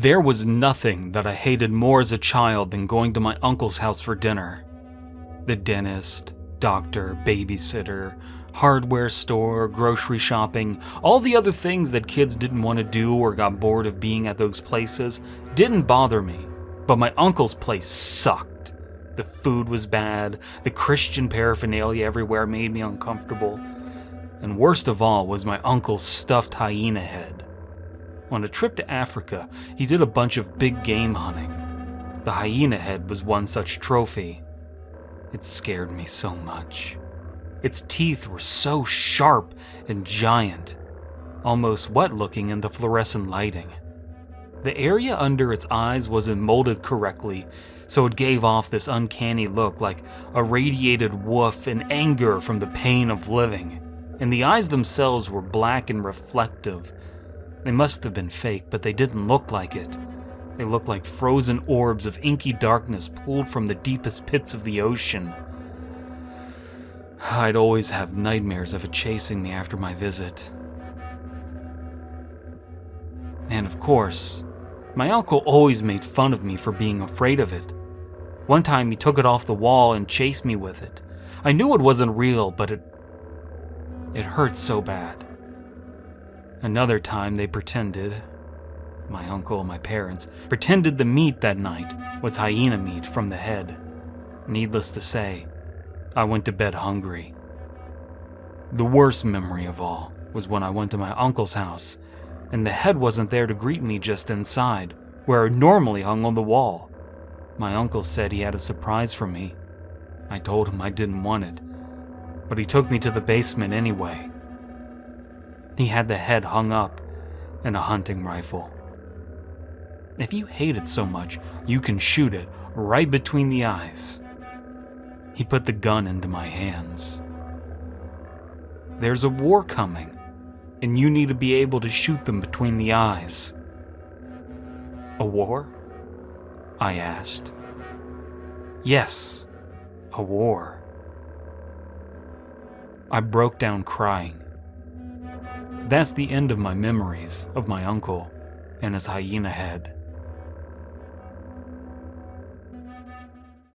There was nothing that I hated more as a child than going to my uncle's house for dinner. The dentist, doctor, babysitter, hardware store, grocery shopping, all the other things that kids didn't want to do or got bored of being at those places didn't bother me. But my uncle's place sucked. The food was bad, the Christian paraphernalia everywhere made me uncomfortable, and worst of all was my uncle's stuffed hyena head. On a trip to Africa, he did a bunch of big game hunting. The hyena head was one such trophy. It scared me so much. Its teeth were so sharp and giant, almost wet-looking in the fluorescent lighting. The area under its eyes wasn't molded correctly, so it gave off this uncanny look like a radiated woof in anger from the pain of living. And the eyes themselves were black and reflective. They must have been fake, but they didn't look like it. They looked like frozen orbs of inky darkness pulled from the deepest pits of the ocean. I'd always have nightmares of it chasing me after my visit. And of course, my uncle always made fun of me for being afraid of it. One time he took it off the wall and chased me with it. I knew it wasn't real, but it hurt so bad. Another time they pretended, my uncle and my parents, pretended the meat that night was hyena meat from the head. Needless to say, I went to bed hungry. The worst memory of all was when I went to my uncle's house, and the head wasn't there to greet me just inside, where it normally hung on the wall. My uncle said he had a surprise for me. I told him I didn't want it, but he took me to the basement anyway. He had the head hung up and a hunting rifle. If you hate it so much, you can shoot it right between the eyes. He put the gun into my hands. There's a war coming, and you need to be able to shoot them between the eyes. A war? I asked. Yes, a war. I broke down crying. That's the end of my memories of my uncle and his hyena head.